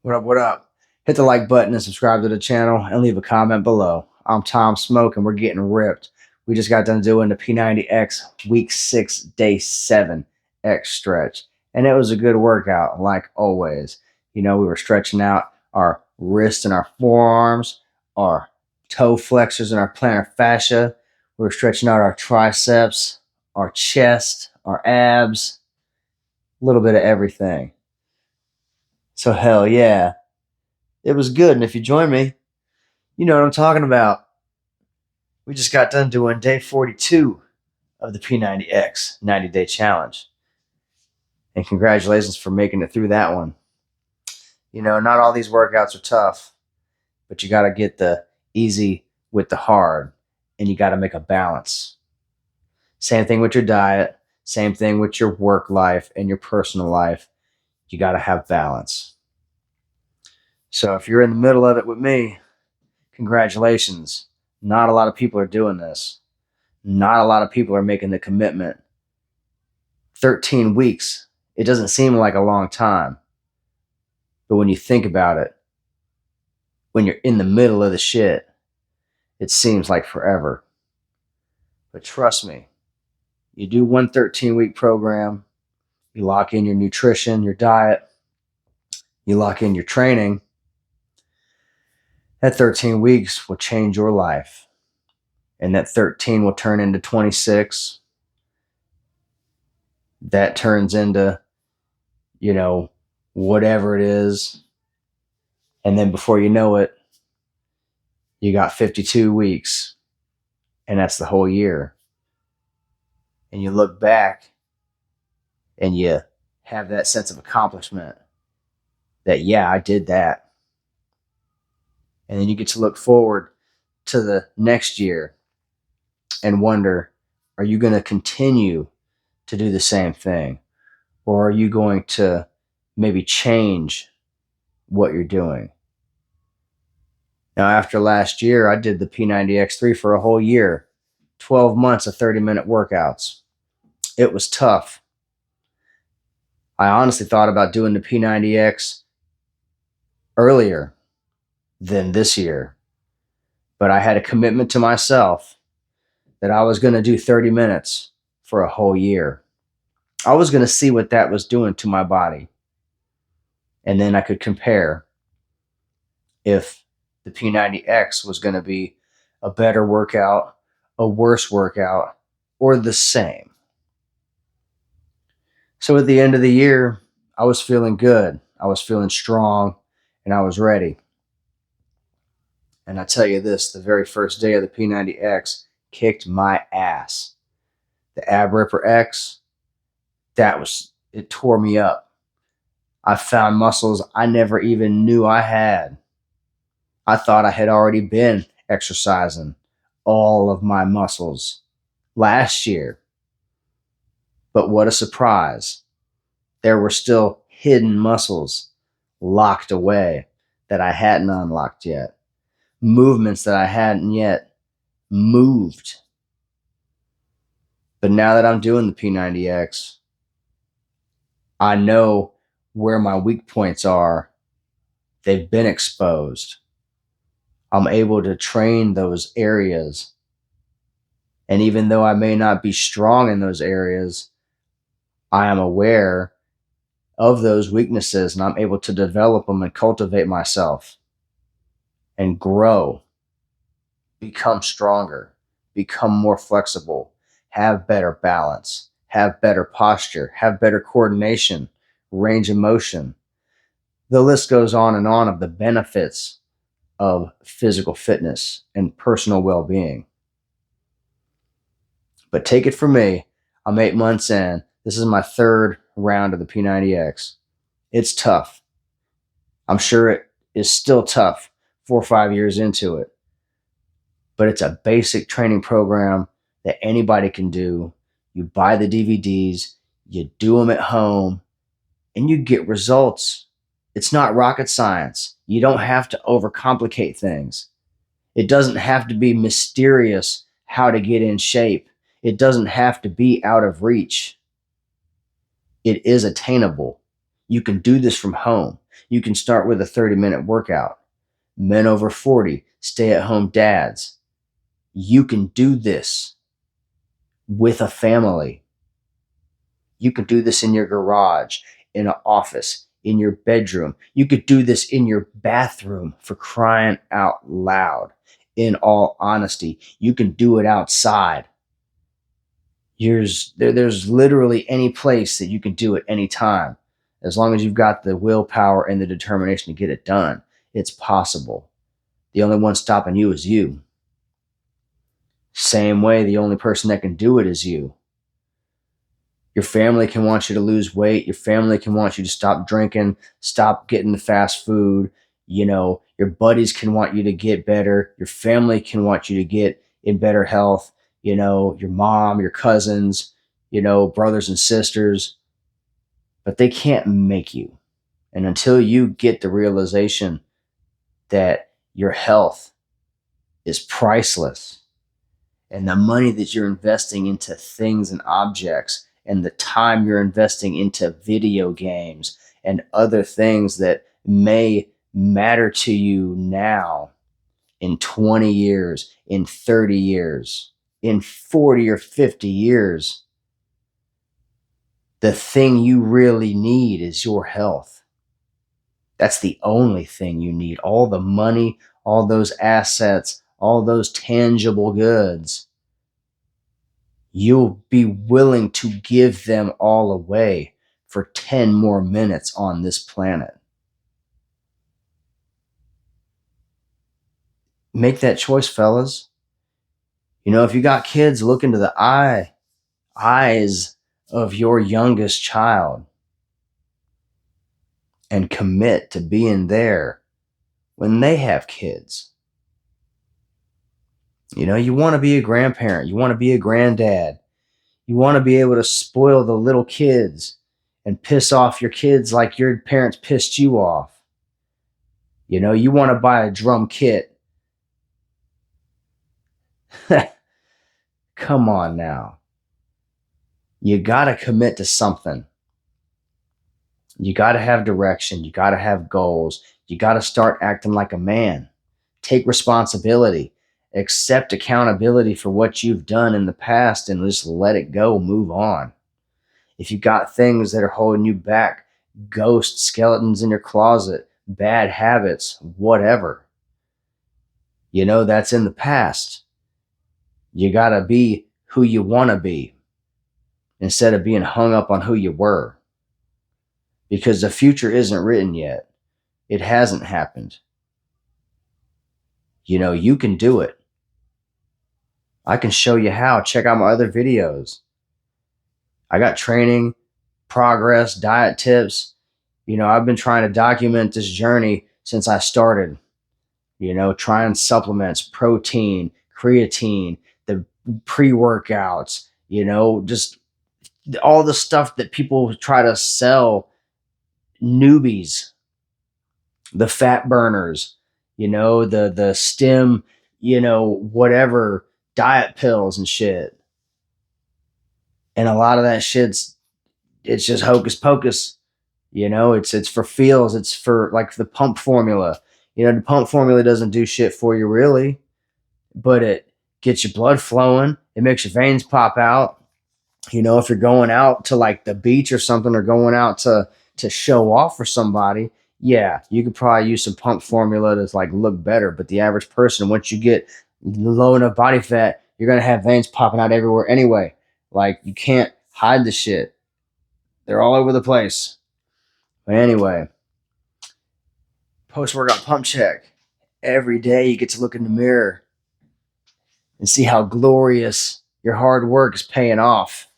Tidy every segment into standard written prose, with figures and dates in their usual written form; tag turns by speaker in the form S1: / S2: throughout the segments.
S1: What up, what up? Hit the like button and subscribe to the channel and leave a comment below. I'm Tom Smoke and we're getting ripped. We just got done doing the P90X week 6, day 7 X stretch. And it was a good workout, like always. We were stretching out our wrists and our forearms, our toe flexors and our plantar fascia. We were stretching out our triceps, our chest, our abs, a little bit of everything. So hell yeah. It was good. And if you join me, you know what I'm talking about. We just got done doing day 42 of the P90X 90-day challenge. And congratulations for making it through that one. Not all these workouts are tough, but you got to get the easy with the hard, and you got to make a balance. Same thing with your diet, same thing with your work life and your personal life. You got to have balance. So if you're in the middle of it with me, congratulations. Not a lot of people are doing this. Not a lot of people are making the commitment. 13 weeks, it doesn't seem like a long time. But when you think about it, when you're in the middle of the shit, it seems like forever. But trust me, you do one 13-week program, you lock in your nutrition, your diet, you lock in your training, that 13 weeks will change your life. And that 13 will turn into 26. That turns into, whatever it is. And then before you know it, you got 52 weeks. And that's the whole year. And you look back and you have that sense of accomplishment that, yeah, I did that. And then you get to look forward to the next year and wonder, are you going to continue to do the same thing? Or are you going to maybe change what you're doing? Now, after last year, I did the P90X3 for a whole year, 12 months of 30-minute workouts. It was tough. I honestly thought about doing the P90X earlier than this year, but I had a commitment to myself that I was going to do 30 minutes for a whole year. I was going to see what that was doing to my body. And then I could compare if the P90X was going to be a better workout, a worse workout, or the same. So at the end of the year, I was feeling good. I was feeling strong, and I was ready. And I tell you this, the very first day of the P90X kicked my ass. The Ab Ripper X, it tore me up. I found muscles I never even knew I had. I thought I had already been exercising all of my muscles last year. But what a surprise. There were still hidden muscles locked away that I hadn't unlocked yet. Movements that I hadn't yet moved. But now that I'm doing the P90X, I know where my weak points are. They've been exposed. I'm able to train those areas. And even though I may not be strong in those areas, I am aware of those weaknesses and I'm able to develop them and cultivate myself and grow, become stronger, become more flexible, have better balance, have better posture, have better coordination, range of motion. The list goes on and on of the benefits of physical fitness and personal well-being. But take it from me, I'm 8 months in. This is my third round of the P90X. It's tough. I'm sure it is still tough 4 or 5 years into it. But it's a basic training program that anybody can do. You buy the DVDs, you do them at home, and you get results. It's not rocket science. You don't have to overcomplicate things. It doesn't have to be mysterious how to get in shape. It doesn't have to be out of reach. It is attainable. You can do this from home. You can start with a 30-minute workout. Men over 40, stay-at-home dads. You can do this with a family. You could do this in your garage, in an office, in your bedroom. You could do this in your bathroom, for crying out loud. In all honesty, you can do it outside. There's literally any place that you can do it anytime. As long as you've got the willpower and the determination to get it done, it's possible. The only one stopping you is you. Same way, the only person that can do it is you. Your family can want you to lose weight. Your family can want you to stop drinking, stop getting the fast food. Your buddies can want you to get better. Your family can want you to get in better health. Your mom, your cousins, brothers and sisters. But they can't make you. And until you get the realization that your health is priceless, and the money that you're investing into things and objects, and the time you're investing into video games and other things that may matter to you now, in 20 years, in 30 years, in 40 or 50 years, the thing you really need is your health. That's the only thing you need. All the money, all those assets, all those tangible goods, you'll be willing to give them all away for 10 more minutes on this planet. Make that choice, fellas. If you got kids, look into the eyes of your youngest child and commit to being there when they have kids. You want to be a grandparent. You want to be a granddad. You want to be able to spoil the little kids and piss off your kids like your parents pissed you off. You want to buy a drum kit. Come on now. You got to commit to something. You got to have direction. You got to have goals. You got to start acting like a man. Take responsibility. Accept accountability for what you've done in the past and just let it go. Move on. If you got things that are holding you back, ghosts, skeletons in your closet, bad habits, whatever, that's in the past. You got to be who you want to be instead of being hung up on who you were. Because the future isn't written yet. It hasn't happened. You can do it. I can show you how. Check out my other videos. I got training, progress, diet tips. I've been trying to document this journey since I started. Trying supplements, protein, creatine, the pre-workouts, just all the stuff that people try to sell newbies, the fat burners, the stem, whatever, diet pills and shit. And a lot of that it's just hocus pocus. It's for feels. It's for like the pump formula. The pump formula doesn't do shit for you really, but it gets your blood flowing. It makes your veins pop out. If you're going out to like the beach or something, or going out to show off for somebody, yeah, you could probably use some pump formula to like look better. But the average person, once you get low enough body fat, you're gonna have veins popping out everywhere anyway. Like, you can't hide the shit. They're all over the place. But anyway, post-workout pump check. Every day you get to look in the mirror and see how glorious your hard work is paying off.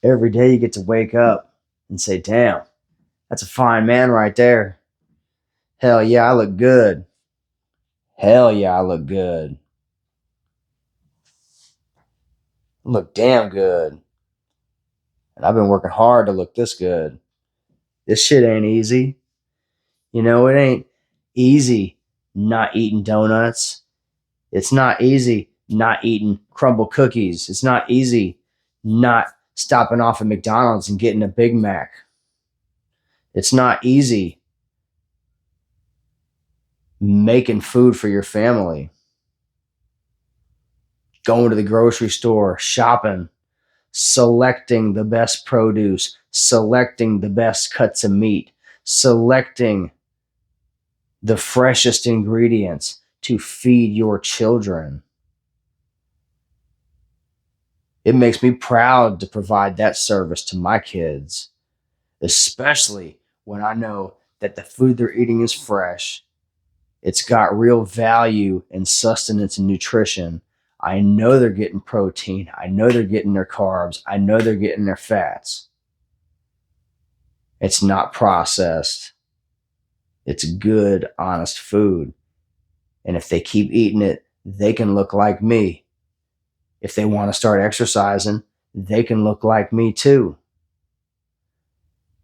S1: Every day you get to wake up and say, damn, that's a fine man right there. Hell yeah, I look good. Hell yeah, I look good. I look damn good. And I've been working hard to look this good. This shit ain't easy. It ain't easy not eating donuts. It's not easy not eating crumble cookies. It's not easy not stopping off at McDonald's and getting a Big Mac. It's not easy making food for your family. Going to the grocery store, shopping, selecting the best produce, selecting the best cuts of meat, selecting the freshest ingredients to feed your children. It makes me proud to provide that service to my kids, especially when I know that the food they're eating is fresh. It's got real value and sustenance and nutrition. I know they're getting protein. I know they're getting their carbs. I know they're getting their fats. It's not processed. It's good, honest food. And if they keep eating it, they can look like me. If they want to start exercising, they can look like me too.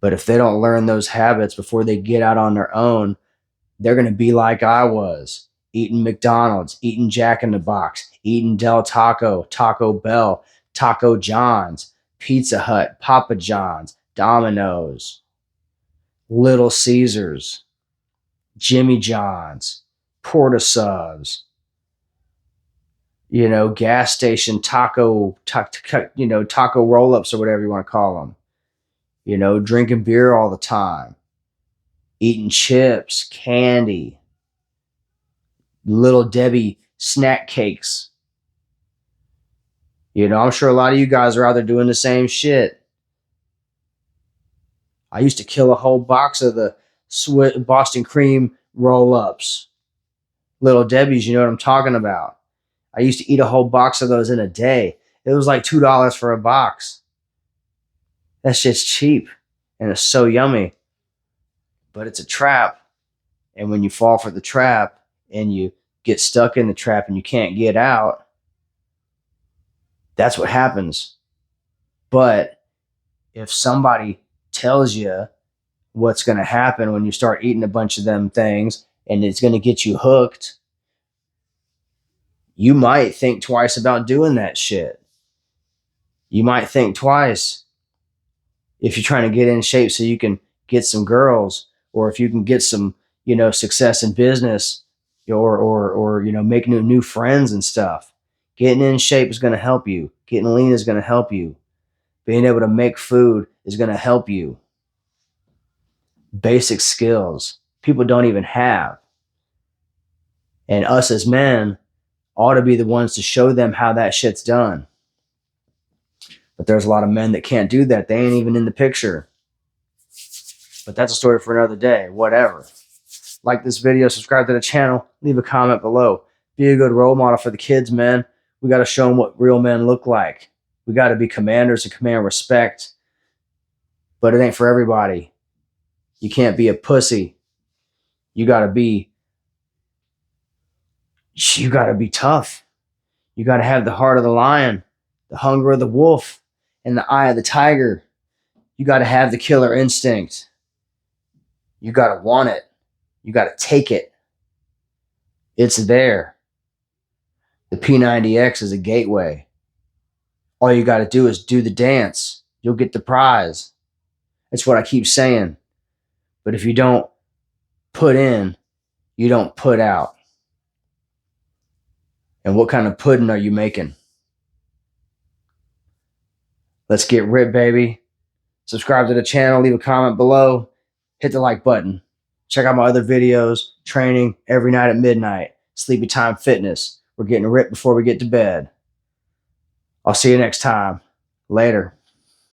S1: But if they don't learn those habits before they get out on their own, they're going to be like I was, eating McDonald's, eating Jack in the Box, eating Del Taco, Taco Bell, Taco John's, Pizza Hut, Papa John's, Domino's, Little Caesars, Jimmy John's, Porta Subs, gas station taco roll-ups or whatever you want to call them. Drinking beer all the time, eating chips, candy, Little Debbie snack cakes. I'm sure a lot of you guys are out there doing the same shit. I used to kill a whole box of the Boston cream roll-ups. Little Debbie's, you know what I'm talking about. I used to eat a whole box of those in a day. It was like $2 for a box. That shit's cheap and it's so yummy. But it's a trap. And when you fall for the trap and you get stuck in the trap and you can't get out, that's what happens. But if somebody tells you what's going to happen when you start eating a bunch of them things and it's going to get you hooked, you might think twice about doing that shit. You might think twice if you're trying to get in shape so you can get some girls, or if you can get some, success in business, or making new friends and stuff. Getting in shape is going to help you. Getting lean is going to help you. Being able to make food is going to help you. Basic skills people don't even have. And us as men ought to be the ones to show them how that shit's done. But there's a lot of men that can't do that. They ain't even in the picture. But that's a story for another day. Whatever. Like this video, subscribe to the channel, leave a comment below. Be a good role model for the kids, man. We got to show them what real men look like. We got to be commanders and command respect. But it ain't for everybody. You can't be a pussy. You got to be tough. You got to have the heart of the lion, the hunger of the wolf, and the eye of the tiger. You got to have the killer instinct. You got to want it. You got to take it. It's there. The P90X is a gateway. All you got to do is do the dance. You'll get the prize. That's what I keep saying. But if you don't put in, you don't put out. And what kind of pudding are you making? Let's get ripped, baby. Subscribe to the channel. Leave a comment below. Hit the like button. Check out my other videos. Training every night at midnight. Sleepy Time Fitness. We're getting ripped before we get to bed. I'll see you next time. Later.